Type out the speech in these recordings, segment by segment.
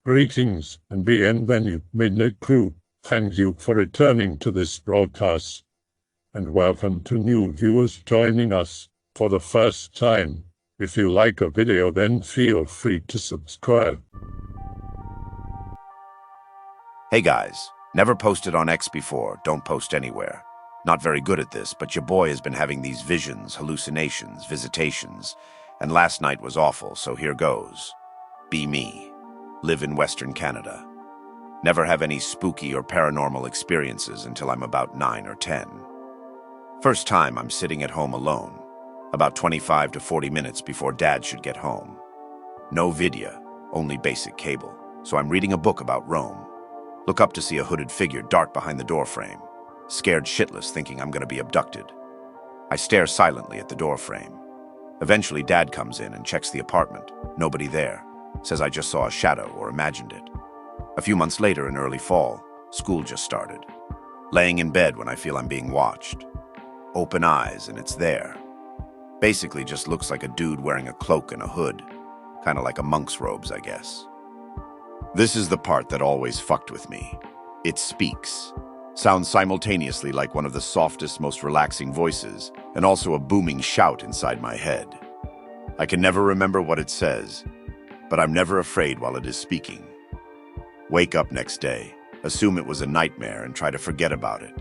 Greetings and bienvenue, Midnight Crew. Thank you for returning to this broadcast. And welcome to new viewers joining us for the first time. If you like a video, then feel free to subscribe. Hey guys, never posted on X before, don't post anywhere. Not very good at this, but your boy has been having these visions, hallucinations, visitations, and last night was awful, so here goes. Be me. Live in Western Canada. Never have any spooky or paranormal experiences until I'm about 9 or 10. First time I'm sitting at home alone, about 25 to 40 minutes before Dad should get home. No video, only basic cable, so I'm reading a book about Rome. Look up to see a hooded figure dart behind the doorframe, scared shitless thinking I'm gonna be abducted. I stare silently at the doorframe. Eventually Dad comes in and checks the apartment, nobody there. Says I just saw a shadow or imagined it. A few months later in early fall, school just started. Laying in bed when I feel I'm being watched. Open eyes and it's there. Basically just looks like a dude wearing a cloak and a hood. Kind of like a monk's robes, I guess. This is the part that always fucked with me. It speaks. Sounds simultaneously like one of the softest, most relaxing voices, and also a booming shout inside my head. I can never remember what it says, but I'm never afraid while it is speaking. Wake up next day, assume it was a nightmare and try to forget about it.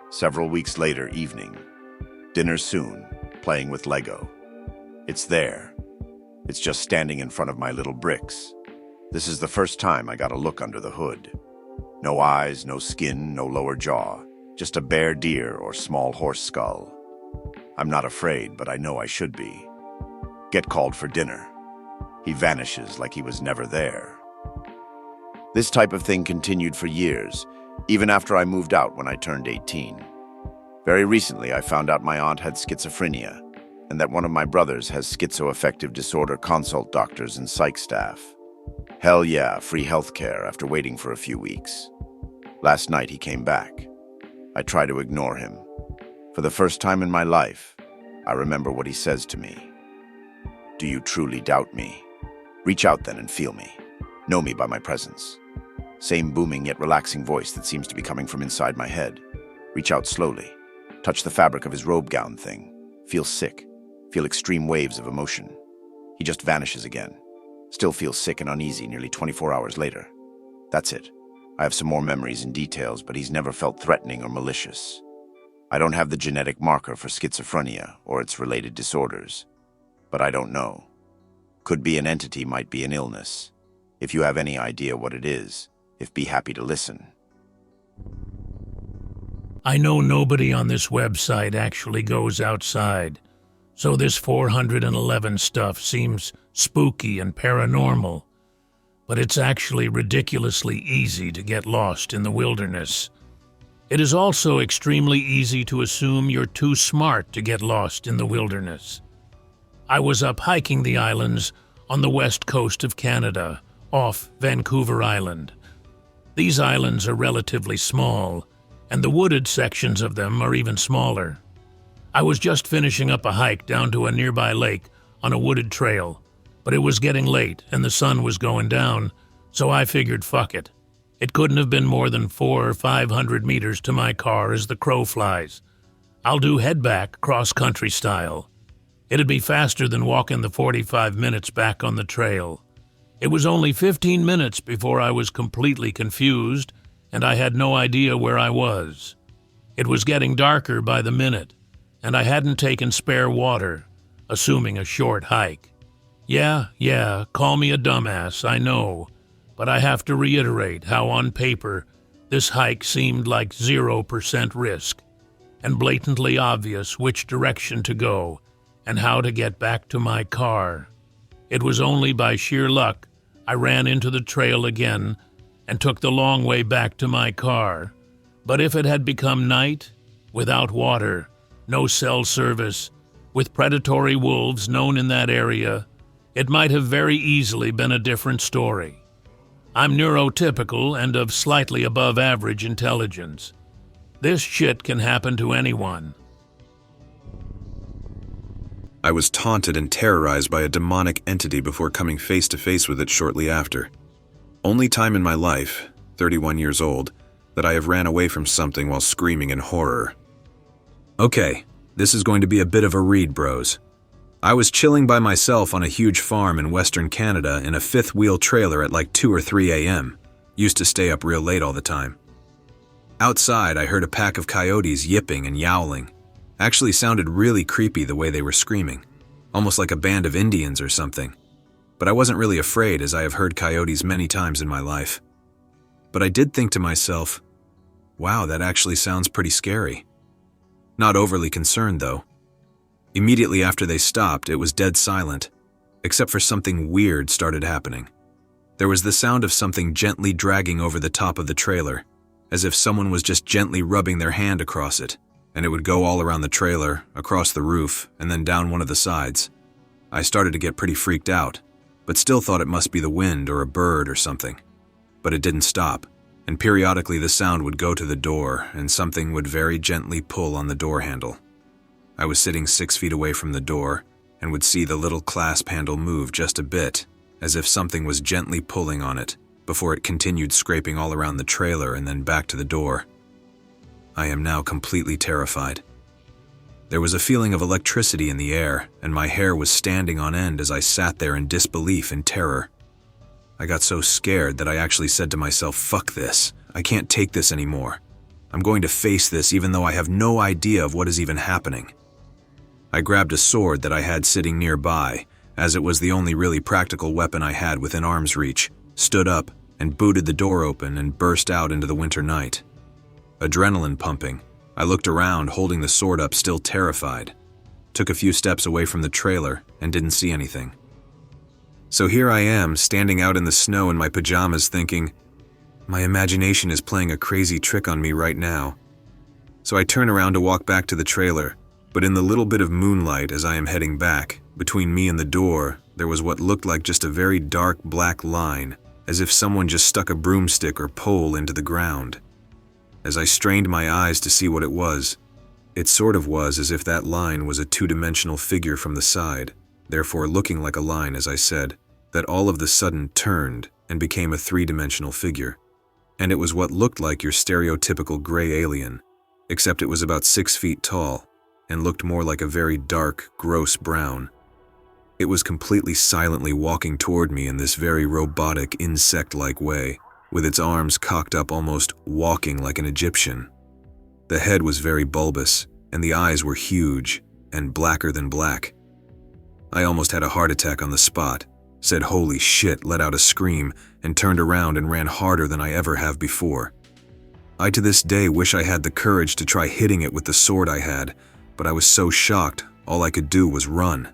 Several weeks later, evening. Dinner soon, playing with Lego. It's there. It's just standing in front of my little bricks. This is the first time I got a look under the hood. No eyes, no skin, no lower jaw. Just a bare deer or small horse skull. I'm not afraid, but I know I should be. Get called for dinner. He vanishes like he was never there. This type of thing continued for years, even after I moved out when I turned 18. Very recently, I found out my aunt had schizophrenia, and that one of my brothers has schizoaffective disorder consult doctors and psych staff. Hell yeah, free healthcare after waiting for a few weeks. Last night he came back. I try to ignore him. For the first time in my life, I remember what he says to me. Do you truly doubt me? Reach out then and feel me. Know me by my presence. Same booming yet relaxing voice that seems to be coming from inside my head. Reach out slowly. Touch the fabric of his robe gown thing. Feel sick. Feel extreme waves of emotion. He just vanishes again. Still feel sick and uneasy nearly 24 hours later. That's it. I have some more memories and details, but he's never felt threatening or malicious. I don't have the genetic marker for schizophrenia or its related disorders. But I don't know. Could be an entity, might be an illness. If you have any idea what it is, be happy to listen. I know nobody on this website actually goes outside, so this 411 stuff seems spooky and paranormal, but it's actually ridiculously easy to get lost in the wilderness. It is also extremely easy to assume you're too smart to get lost in the wilderness. I was up hiking the islands on the west coast of Canada, off Vancouver Island. These islands are relatively small, and the wooded sections of them are even smaller. I was just finishing up a hike down to a nearby lake on a wooded trail, but it was getting late and the sun was going down, so I figured fuck it. It couldn't have been more than 400 or 500 meters to my car as the crow flies. I'll do head back cross-country style. It'd be faster than walking the 45 minutes back on the trail. It was only 15 minutes before I was completely confused, and I had no idea where I was. It was getting darker by the minute, and I hadn't taken spare water, assuming a short hike. Yeah, call me a dumbass, I know, but I have to reiterate how on paper this hike seemed like 0% risk, and blatantly obvious which direction to go and how to get back to my car. It was only by sheer luck I ran into the trail again and took the long way back to my car. But if it had become night, without water, no cell service, with predatory wolves known in that area, it might have very easily been a different story. I'm neurotypical and of slightly above average intelligence. This shit can happen to anyone. I was taunted and terrorized by a demonic entity before coming face to face with it shortly after. Only time in my life, 31 years old, that I have ran away from something while screaming in horror. Okay, this is going to be a bit of a read, bros. I was chilling by myself on a huge farm in Western Canada in a fifth-wheel trailer at like 2 or 3 a.m. Used to stay up real late all the time. Outside, I heard a pack of coyotes yipping and yowling. Actually sounded really creepy the way they were screaming, almost like a band of Indians or something. But I wasn't really afraid, as I have heard coyotes many times in my life. But I did think to myself, wow, that actually sounds pretty scary. Not overly concerned, though. Immediately after they stopped, it was dead silent, except for something weird started happening. There was the sound of something gently dragging over the top of the trailer, as if someone was just gently rubbing their hand across it, and it would go all around the trailer, across the roof, and then down one of the sides. I started to get pretty freaked out, but still thought it must be the wind or a bird or something. But it didn't stop, and periodically the sound would go to the door, and something would very gently pull on the door handle. I was sitting 6 feet away from the door, and would see the little clasp handle move just a bit, as if something was gently pulling on it, before it continued scraping all around the trailer and then back to the door. I am now completely terrified. There was a feeling of electricity in the air, and my hair was standing on end as I sat there in disbelief and terror. I got so scared that I actually said to myself, fuck this, I can't take this anymore. I'm going to face this even though I have no idea of what is even happening. I grabbed a sword that I had sitting nearby, as it was the only really practical weapon I had within arm's reach, stood up, and booted the door open and burst out into the winter night. Adrenaline pumping, I looked around holding the sword up, still terrified. Took a few steps away from the trailer and didn't see anything. So here I am, standing out in the snow in my pajamas thinking, my imagination is playing a crazy trick on me right now. So I turn around to walk back to the trailer, but in the little bit of moonlight as I am heading back, between me and the door, there was what looked like just a very dark black line, as if someone just stuck a broomstick or pole into the ground. As I strained my eyes to see what it was sort of was as if that line was a two-dimensional figure from the side, therefore looking like a line, as I said, that all of the sudden turned and became a three-dimensional figure. And it was what looked like your stereotypical gray alien, except it was about 6 feet tall and looked more like a very dark, gross brown. It was completely silently walking toward me in this very robotic, insect-like way, with its arms cocked up, almost walking like an Egyptian. The head was very bulbous, and the eyes were huge and blacker than black. I almost had a heart attack on the spot, said holy shit, let out a scream, and turned around and ran harder than I ever have before. I to this day wish I had the courage to try hitting it with the sword I had, but I was so shocked, all I could do was run.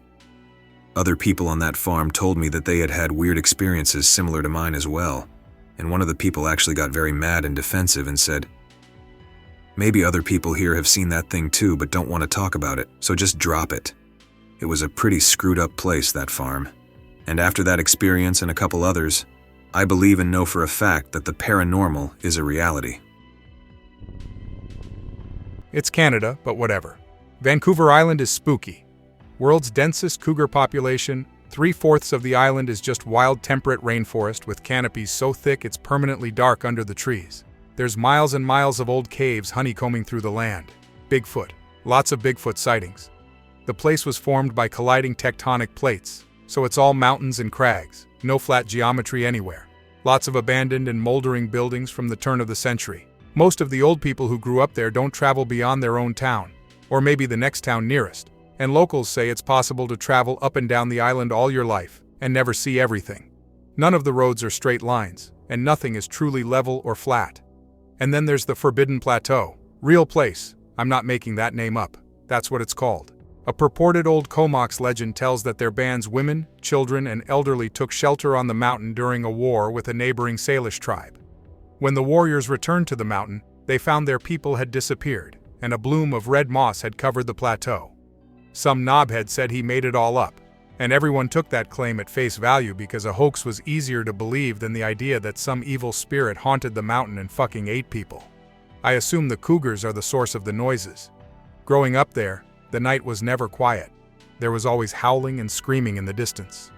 Other people on that farm told me that they had had weird experiences similar to mine as well, and one of the people actually got very mad and defensive and said, maybe other people here have seen that thing too but don't want to talk about it, so just drop it. It was a pretty screwed up place, that farm. And after that experience and a couple others, I believe and know for a fact that the paranormal is a reality. It's Canada, but whatever. Vancouver Island is spooky. World's densest cougar population, 3/4 of the island is just wild temperate rainforest with canopies so thick it's permanently dark under the trees. There's miles and miles of old caves honeycombing through the land. Bigfoot. Lots of Bigfoot sightings. The place was formed by colliding tectonic plates, so it's all mountains and crags, no flat geometry anywhere. Lots of abandoned and moldering buildings from the turn of the century. Most of the old people who grew up there don't travel beyond their own town, or maybe the next town nearest, and locals say it's possible to travel up and down the island all your life and never see everything. None of the roads are straight lines, and nothing is truly level or flat. And then there's the Forbidden Plateau. Real place. I'm not making that name up. That's what it's called. A purported old Comox legend tells that their band's women, children, and elderly took shelter on the mountain during a war with a neighboring Salish tribe. When the warriors returned to the mountain, they found their people had disappeared, and a bloom of red moss had covered the plateau. Some knobhead said he made it all up, and everyone took that claim at face value because a hoax was easier to believe than the idea that some evil spirit haunted the mountain and fucking ate people. I assume the cougars are the source of the noises. Growing up there, the night was never quiet. There was always howling and screaming in the distance.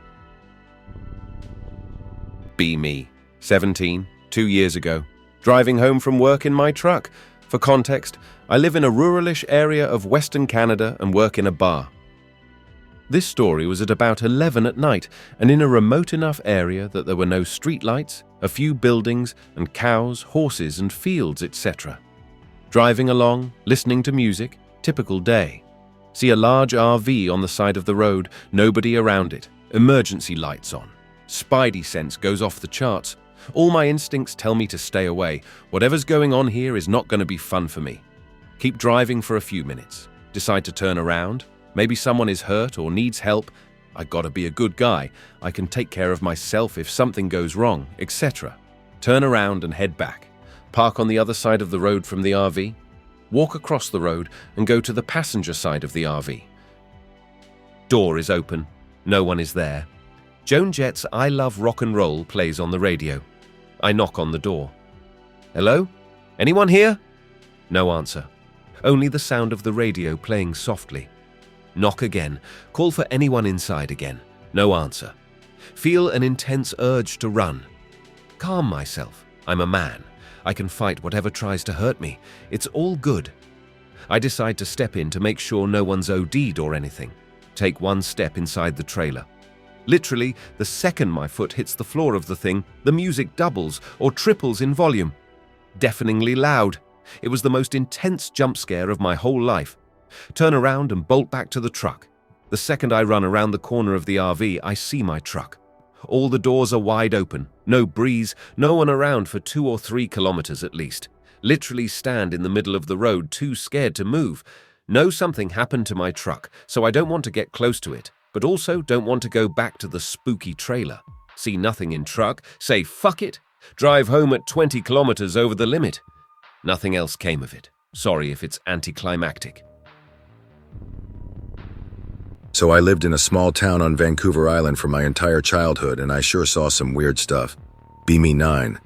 Be me. 17, 2 years ago. Driving home from work in my truck. For context, I live in a ruralish area of Western Canada and work in a bar. This story was at about 11 at night and in a remote enough area that there were no streetlights, a few buildings and cows, horses and fields, etc. Driving along, listening to music, typical day. See a large RV on the side of the road, nobody around it, emergency lights on. Spidey sense goes off the charts. All my instincts tell me to stay away. Whatever's going on here is not going to be fun for me. Keep driving for a few minutes. Decide to turn around. Maybe someone is hurt or needs help. I gotta be a good guy. I can take care of myself if something goes wrong, etc. Turn around and head back. Park on the other side of the road from the RV. Walk across the road and go to the passenger side of the RV. Door is open. No one is there. Joan Jett's I Love Rock and Roll plays on the radio. I knock on the door. Hello? Anyone here? No answer. Only the sound of the radio playing softly. Knock again. Call for anyone inside again. No answer. Feel an intense urge to run. Calm myself. I'm a man. I can fight whatever tries to hurt me. It's all good. I decide to step in to make sure no one's OD'd or anything. Take one step inside the trailer. Literally, the second my foot hits the floor of the thing, the music doubles or triples in volume. Deafeningly loud. It was the most intense jump scare of my whole life. Turn around and bolt back to the truck. The second I run around the corner of the RV, I see my truck. All the doors are wide open, no breeze, no one around for 2 or 3 kilometers at least. Literally stand in the middle of the road, too scared to move. Know something happened to my truck, so I don't want to get close to it, but also don't want to go back to the spooky trailer. See nothing in truck, say fuck it, drive home at 20 kilometers over the limit. Nothing else came of it. Sorry if it's anticlimactic. So I lived in a small town on Vancouver Island for my entire childhood, and I sure saw some weird stuff. Be me 9.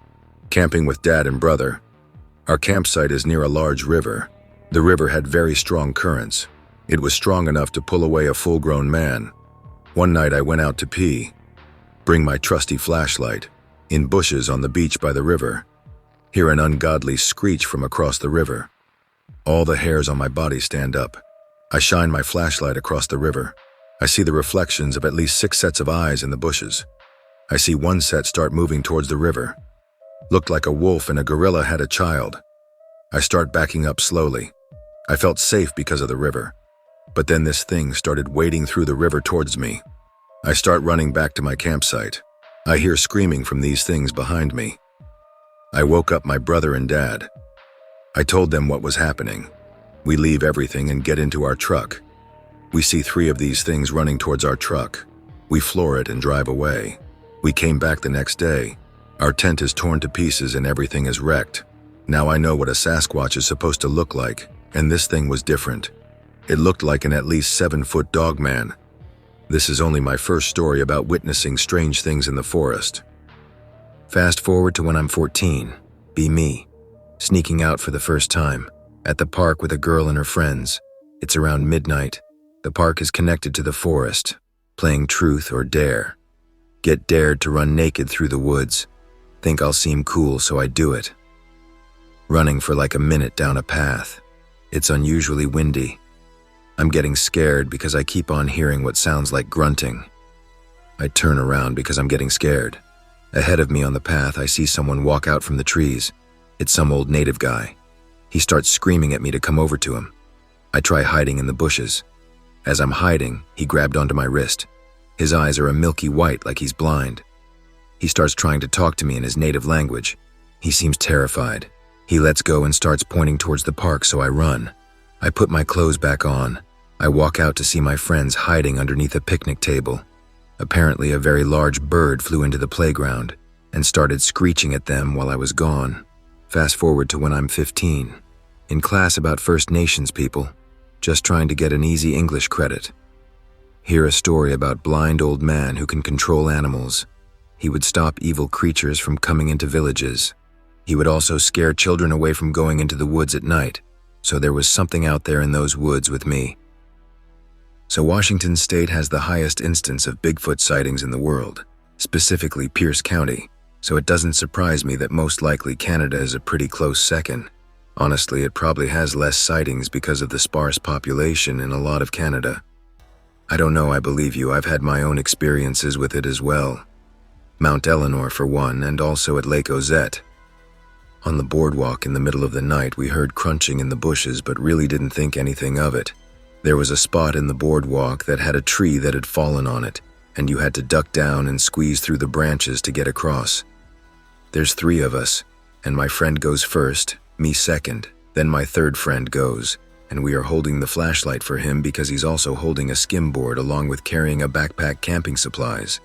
Camping with dad and brother. Our campsite is near a large river. The river had very strong currents. It was strong enough to pull away a full-grown man. One night I went out to pee. Bring my trusty flashlight. In bushes on the beach by the river. Hear an ungodly screech from across the river. All the hairs on my body stand up. I shine my flashlight across the river. I see the reflections of at least 6 sets of eyes in the bushes. I see one set start moving towards the river. Looked like a wolf and a gorilla had a child. I start backing up slowly. I felt safe because of the river. But then this thing started wading through the river towards me. I start running back to my campsite. I hear screaming from these things behind me. I woke up my brother and dad. I told them what was happening. We leave everything and get into our truck. We see 3 of these things running towards our truck. We floor it and drive away. We came back the next day. Our tent is torn to pieces and everything is wrecked. Now I know what a Sasquatch is supposed to look like, and this thing was different. It looked like an at least 7-foot dog man. This is only my first story about witnessing strange things in the forest. Fast forward to when I'm 14. Be me. Sneaking out for the first time. At the park with a girl and her friends. It's around midnight. The park is connected to the forest. Playing truth or dare. Get dared to run naked through the woods. Think I'll seem cool, so I do it. Running for like a minute down a path. It's unusually windy. I'm getting scared because I keep on hearing what sounds like grunting. I turn around because I'm getting scared. Ahead of me on the path, I see someone walk out from the trees. It's some old native guy. He starts screaming at me to come over to him. I try hiding in the bushes. As I'm hiding, he grabbed onto my wrist. His eyes are a milky white like he's blind. He starts trying to talk to me in his native language. He seems terrified. He lets go and starts pointing towards the park, so I run. I put my clothes back on. I walk out to see my friends hiding underneath a picnic table. Apparently, a very large bird flew into the playground and started screeching at them while I was gone. Fast forward to when I'm 15. In class about First Nations people, just trying to get an easy English credit. Hear a story about blind old man who can control animals. He would stop evil creatures from coming into villages. He would also scare children away from going into the woods at night, so there was something out there in those woods with me. So Washington State has the highest instance of Bigfoot sightings in the world, specifically Pierce County. so it doesn't surprise me that most likely Canada is a pretty close second. Honestly, it probably has less sightings because of the sparse population in a lot of Canada. I don't know, I believe you, I've had my own experiences with it as well. Mount Eleanor for one, and also at Lake Ozette. On the boardwalk in the middle of the night, we heard crunching in the bushes but really didn't think anything of it. There was a spot in the boardwalk that had a tree that had fallen on it, and you had to duck down and squeeze through the branches to get across. There's 3 of us, and my friend goes first, me second, then my third friend goes, and we are holding the flashlight for him because he's also holding a skimboard along with carrying a backpack camping supplies.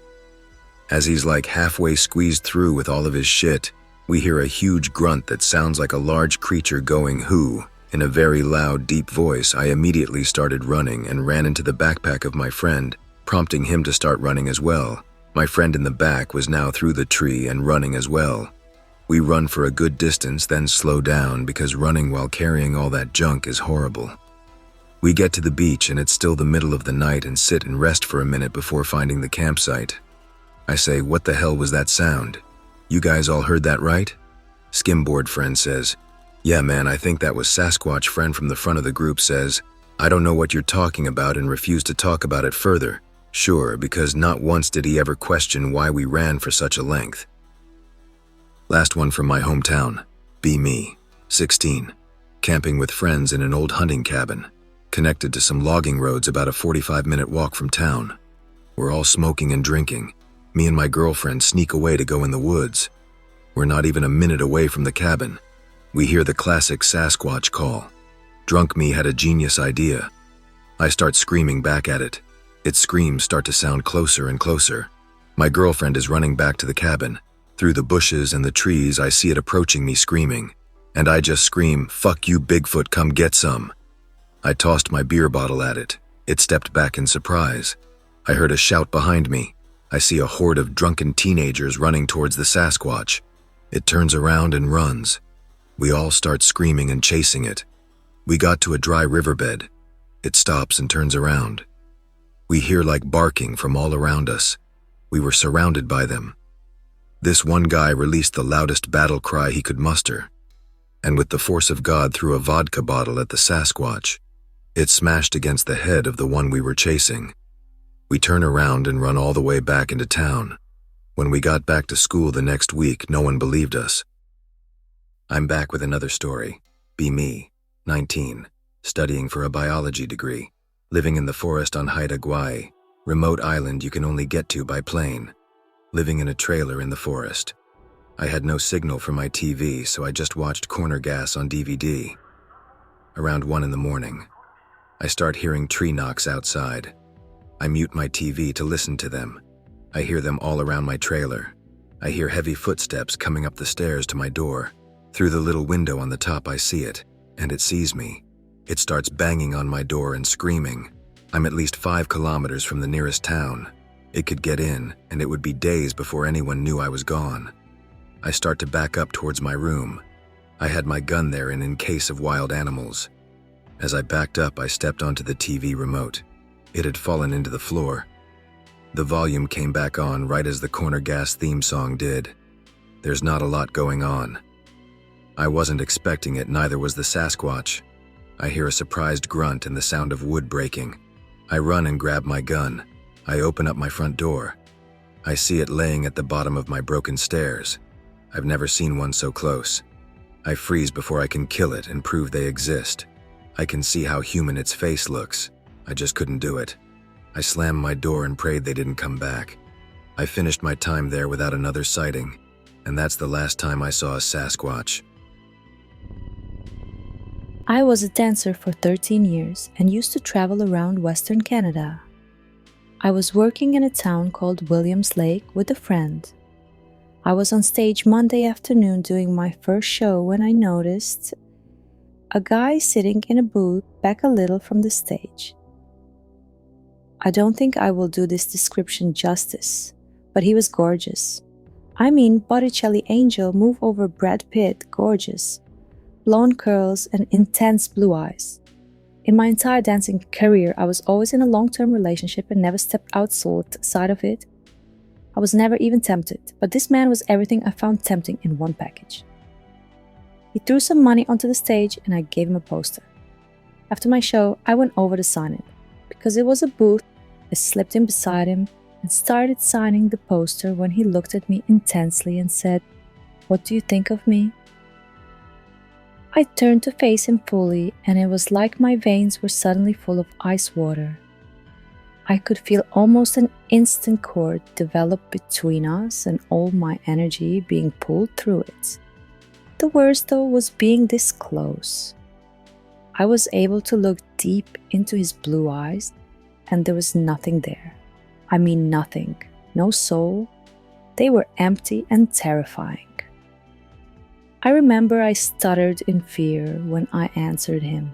As he's like halfway squeezed through with all of his shit, we hear a huge grunt that sounds like a large creature going "hoo" in a very loud, deep voice. I immediately started running and ran into the backpack of my friend, prompting him to start running as well. My friend in the back was now through the tree and running as well. We run for a good distance, then slow down because running while carrying all that junk is horrible. We get to the beach and it's still the middle of the night and sit and rest for a minute before finding the campsite. I say, "What the hell was that sound? You guys all heard that right?" Skimboard friend says, "Yeah man, I think that was Sasquatch." Friend from the front of the group says, "I don't know what you're talking about," and refused to talk about it further. Sure, because not once did he ever question why we ran for such a length. Last one from my hometown. Be me, 16, camping with friends in an old hunting cabin, connected to some logging roads about a 45-minute walk from town. We're all smoking and drinking. Me and my girlfriend sneak away to go in the woods. We're not even a minute away from the cabin. We hear the classic Sasquatch call. Drunk me had a genius idea. I start screaming back at it. Its screams start to sound closer and closer. My girlfriend is running back to the cabin. Through the bushes and the trees, I see it approaching me screaming. And I just scream, "Fuck you, Bigfoot, come get some." I tossed my beer bottle at it. It stepped back in surprise. I heard a shout behind me. I see a horde of drunken teenagers running towards the Sasquatch. It turns around and runs. We all start screaming and chasing it. We got to a dry riverbed. It stops and turns around. We hear like barking from all around us. We were surrounded by them. This one guy released the loudest battle cry he could muster, and with the force of God threw a vodka bottle at the Sasquatch. It smashed against the head of the one we were chasing. We turn around and run all the way back into town. When we got back to school the next week, no one believed us. I'm back with another story. Be me, 19, studying for a biology degree, living in the forest on Haida Gwaii, remote island you can only get to by plane, living in a trailer in the forest. I had no signal for my TV, so I just watched Corner Gas on DVD. Around 1 in the morning, I start hearing tree knocks outside. I mute my TV to listen to them. I hear them all around my trailer. I hear heavy footsteps coming up the stairs to my door. Through the little window on the top I see it, and it sees me. It starts banging on my door and screaming. I'm at least 5 kilometers from the nearest town. It could get in, and it would be days before anyone knew I was gone. I start to back up towards my room. I had my gun there in case of wild animals. As I backed up, I stepped onto the TV remote. It had fallen into the floor. The volume came back on right as the Corner Gas theme song did. There's not a lot going on. I wasn't expecting it, neither was the Sasquatch. I hear a surprised grunt and the sound of wood breaking. I run and grab my gun. I open up my front door. I see it laying at the bottom of my broken stairs. I've never seen one so close. I freeze before I can kill it and prove they exist. I can see how human its face looks. I just couldn't do it. I slammed my door and prayed they didn't come back. I finished my time there without another sighting, and that's the last time I saw a Sasquatch. I was a dancer for 13 years and used to travel around Western Canada. I was working in a town called Williams Lake with a friend. I was on stage Monday afternoon doing my first show when I noticed a guy sitting in a booth back a little from the stage. I don't think I will do this description justice, but he was gorgeous. I mean Botticelli angel move over Brad Pitt gorgeous. Blonde curls and intense blue eyes. In my entire dancing career, I was always in a long-term relationship and never stepped outside of it. I was never even tempted, but this man was everything I found tempting in one package. He threw some money onto the stage and I gave him a poster. After my show, I went over to sign it. Because it was a booth, I slipped in beside him and started signing the poster when he looked at me intensely and said, "What do you think of me?" I turned to face him fully, and it was like my veins were suddenly full of ice water. I could feel almost an instant cord develop between us and all my energy being pulled through it. The worst, though, was being this close. I was able to look deep into his blue eyes, and there was nothing there. I mean nothing, no soul. They were empty and terrifying. I remember I stuttered in fear when I answered him.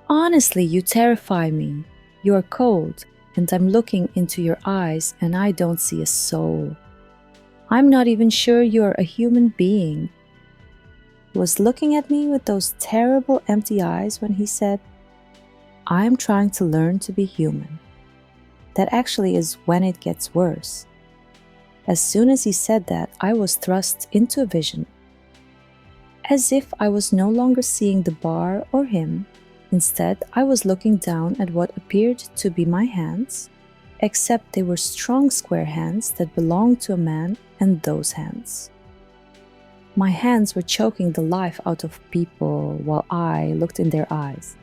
"Honestly, you terrify me. You are cold, and I'm looking into your eyes and I don't see a soul. I'm not even sure you're a human being." He was looking at me with those terrible empty eyes when he said, "I'm trying to learn to be human." That actually is when it gets worse. As soon as he said that, I was thrust into a vision. As if I was no longer seeing the bar or him. Instead, I was looking down at what appeared to be my hands, except they were strong square hands that belonged to a man, and those hands. My hands were choking the life out of people while I looked in their eyes.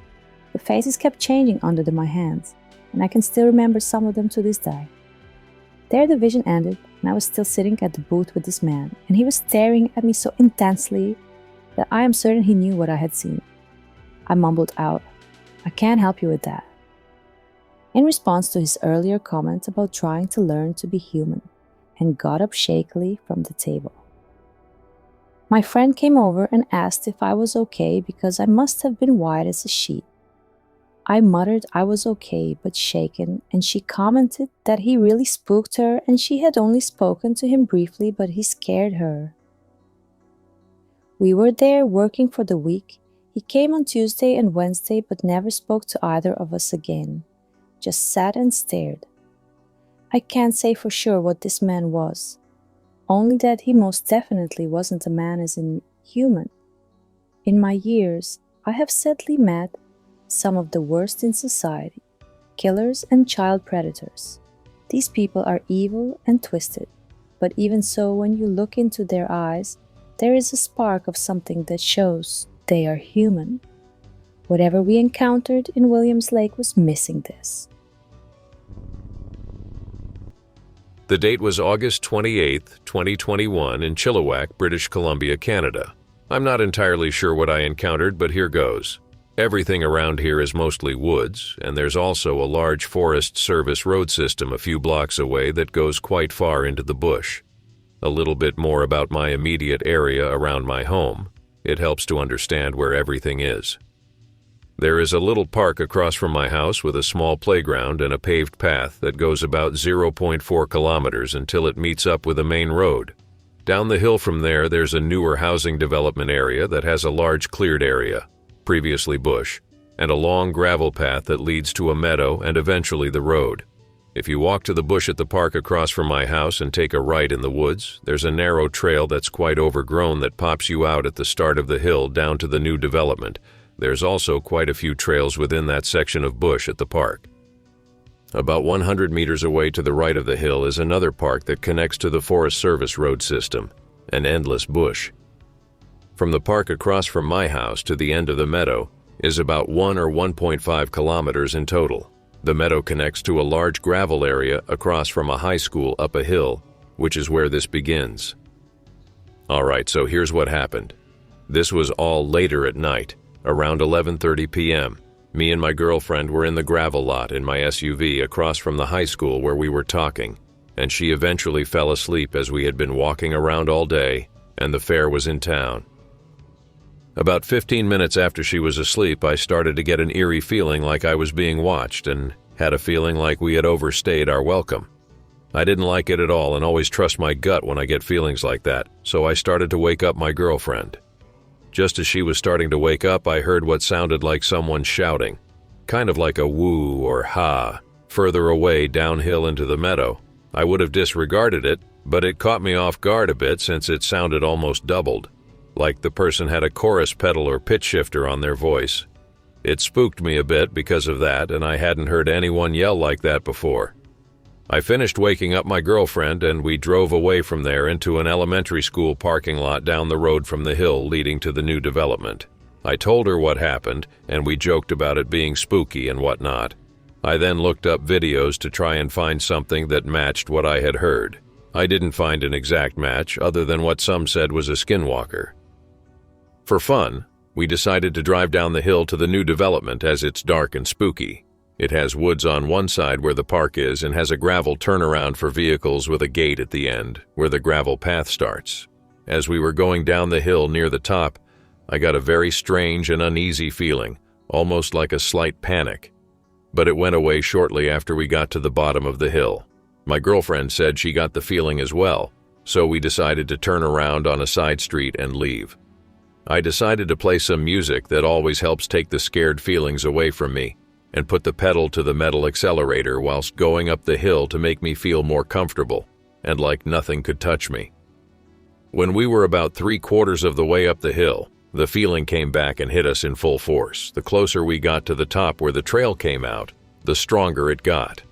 The faces kept changing under my hands, and I can still remember some of them to this day. There the vision ended, and I was still sitting at the booth with this man, and he was staring at me so intensely that I am certain he knew what I had seen. I mumbled out, "I can't help you with that," in response to his earlier comment about trying to learn to be human, and got up shakily from the table. My friend came over and asked if I was okay because I must have been white as a sheet. I muttered I was okay but shaken, and she commented that he really spooked her and she had only spoken to him briefly but he scared her. We were there working for the week. He came on Tuesday and Wednesday but never spoke to either of us again, just sat and stared. I can't say for sure what this man was, only that he most definitely wasn't a man as in human. In my years, I have sadly met some of the worst in society, killers and child predators. These people are evil and twisted, but even so, when you look into their eyes, there is a spark of something that shows they are human. Whatever we encountered in Williams Lake was missing this. The date was August 28, 2021 in Chilliwack, British Columbia, Canada. I'm not entirely sure what I encountered, but here goes. Everything around here is mostly woods, and there's also a large Forest Service road system a few blocks away that goes quite far into the bush. A little bit more about my immediate area around my home. It helps to understand where everything is. There is a little park across from my house with a small playground and a paved path that goes about 0.4 kilometers until it meets up with a main road. Down the hill from there, there's a newer housing development area that has a large cleared area, previously bush, and a long gravel path that leads to a meadow and eventually the road. If you walk to the bush at the park across from my house and take a right in the woods, there's a narrow trail that's quite overgrown that pops you out at the start of the hill down to the new development. There's also quite a few trails within that section of bush at the park. About 100 meters away to the right of the hill is another park that connects to the Forest Service road system, an endless bush. From the park across from my house to the end of the meadow is about 1 or 1.5 kilometers in total. The meadow connects to a large gravel area across from a high school up a hill, which is where this begins. Alright, so here's what happened. This was all later at night, around 11:30 p.m. Me and my girlfriend were in the gravel lot in my SUV across from the high school where we were talking, and she eventually fell asleep as we had been walking around all day, and the fair was in town. About 15 minutes after she was asleep, I started to get an eerie feeling like I was being watched and had a feeling like we had overstayed our welcome. I didn't like it at all and always trust my gut when I get feelings like that, so I started to wake up my girlfriend. Just as she was starting to wake up, I heard what sounded like someone shouting, kind of like a woo or ha, further away downhill into the meadow, I would have disregarded it, but it caught me off guard a bit since it sounded almost doubled, like the person had a chorus pedal or pitch shifter on their voice. It spooked me a bit because of that, and I hadn't heard anyone yell like that before. I finished waking up my girlfriend, and we drove away from there into an elementary school parking lot down the road from the hill leading to the new development. I told her what happened, and we joked about it being spooky and whatnot. I then looked up videos to try and find something that matched what I had heard. I didn't find an exact match other than what some said was a skinwalker. For fun, we decided to drive down the hill to the new development as it's dark and spooky. It has woods on one side where the park is and has a gravel turnaround for vehicles with a gate at the end where the gravel path starts. As we were going down the hill near the top, I got a very strange and uneasy feeling, almost like a slight panic. But it went away shortly after we got to the bottom of the hill. My girlfriend said she got the feeling as well, so we decided to turn around on a side street and leave. I decided to play some music that always helps take the scared feelings away from me, and put the pedal to the metal accelerator whilst going up the hill to make me feel more comfortable, and like nothing could touch me. When we were about 3/4 of the way up the hill, the feeling came back and hit us in full force. The closer we got to the top where the trail came out, the stronger it got.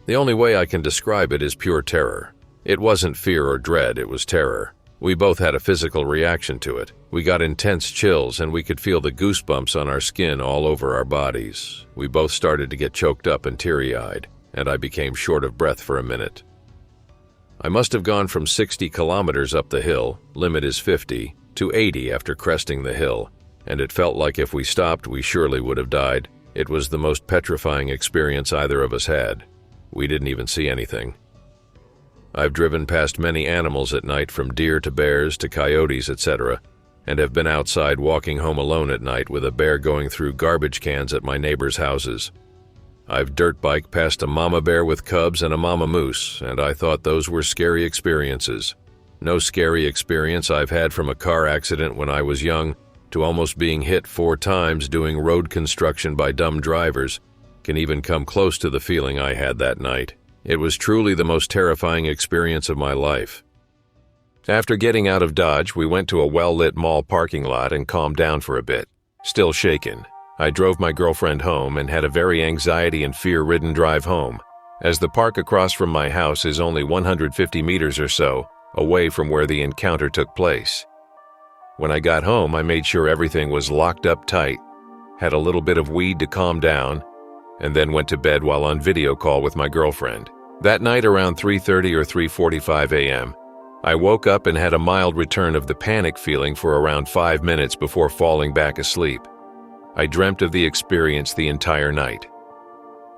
The only way I can describe it is pure terror. It wasn't fear or dread, it was terror. We both had a physical reaction to it. We got intense chills and we could feel the goosebumps on our skin all over our bodies. We both started to get choked up and teary-eyed, and I became short of breath for a minute. I must have gone from 60 kilometers up the hill, limit is 50, to 80 after cresting the hill, and it felt like if we stopped, we surely would have died. It was the most petrifying experience either of us had. We didn't even see anything. I've driven past many animals at night, from deer to bears to coyotes, etc., and have been outside walking home alone at night with a bear going through garbage cans at my neighbors' houses. I've dirt biked past a mama bear with cubs and a mama moose, and I thought those were scary experiences. No scary experience I've had from a car accident when I was young to almost being hit 4 times doing road construction by dumb drivers can even come close to the feeling I had that night. It was truly the most terrifying experience of my life. After getting out of Dodge, we went to a well-lit mall parking lot and calmed down for a bit. Still shaken, I drove my girlfriend home and had a very anxiety and fear-ridden drive home, as the park across from my house is only 150 meters or so away from where the encounter took place. When I got home, I made sure everything was locked up tight, had a little bit of weed to calm down, and then went to bed while on video call with my girlfriend. That night around 3:30 or 3:45 a.m., I woke up and had a mild return of the panic feeling for around 5 minutes before falling back asleep. I dreamt of the experience the entire night.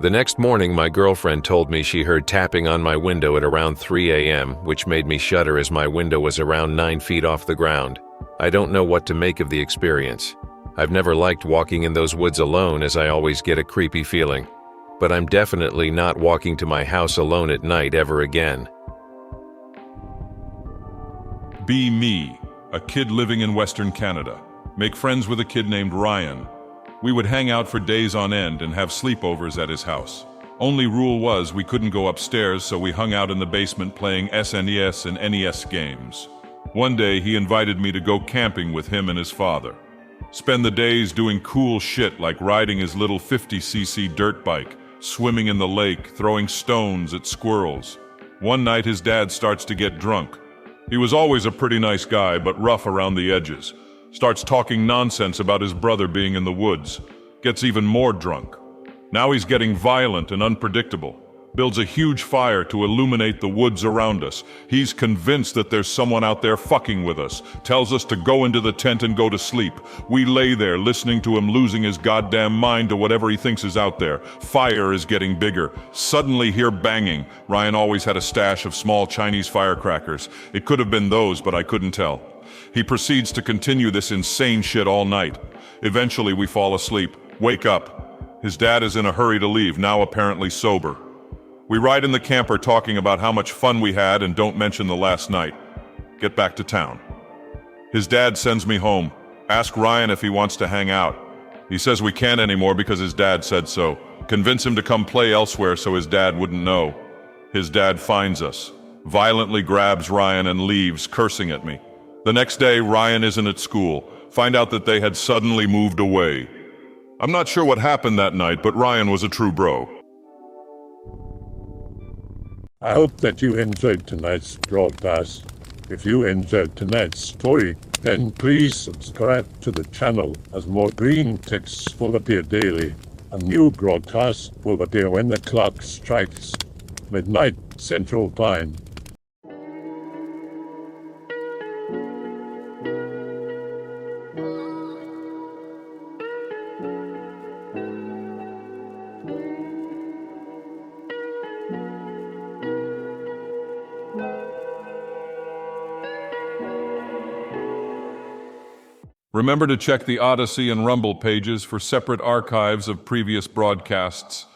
The next morning, my girlfriend told me she heard tapping on my window at around 3 a.m., which made me shudder as my window was around 9 feet off the ground. I don't know what to make of the experience. I've never liked walking in those woods alone, as I always get a creepy feeling. But I'm definitely not walking to my house alone at night ever again. Be me, a kid living in Western Canada. Make friends with a kid named Ryan. We would hang out for days on end and have sleepovers at his house. Only rule was we couldn't go upstairs, so we hung out in the basement playing SNES and NES games. One day he invited me to go camping with him and his father. Spend the days doing cool shit like riding his little 50cc dirt bike, swimming in the lake, throwing stones at squirrels. One night his dad starts to get drunk. He was always a pretty nice guy, but rough around the edges. Starts talking nonsense about his brother being in the woods. Gets even more drunk. Now he's getting violent and unpredictable. Builds a huge fire to illuminate the woods around us. He's convinced that there's someone out there fucking with us. Tells us to go into the tent and go to sleep. We lay there listening to him losing his goddamn mind to whatever he thinks is out there. Fire is getting bigger. Suddenly hear banging. Ryan always had a stash of small Chinese firecrackers. It could have been those, but I couldn't tell. He proceeds to continue this insane shit all night. Eventually we fall asleep. Wake up. His dad is in a hurry to leave, now apparently sober. We ride in the camper talking about how much fun we had and don't mention the last night. Get back to town. His dad sends me home. Ask Ryan if he wants to hang out. He says we can't anymore because his dad said so. Convince him to come play elsewhere so his dad wouldn't know. His dad finds us, violently grabs Ryan and leaves, cursing at me. The next day, Ryan isn't at school. Find out that they had suddenly moved away. I'm not sure what happened that night, but Ryan was a true bro. I hope that you enjoyed tonight's broadcast. If you enjoyed tonight's story, then please subscribe to the channel as more Greentext will appear daily. A new broadcast will appear when the clock strikes midnight Central Time. Remember to check the Odyssey and Rumble pages for separate archives of previous broadcasts.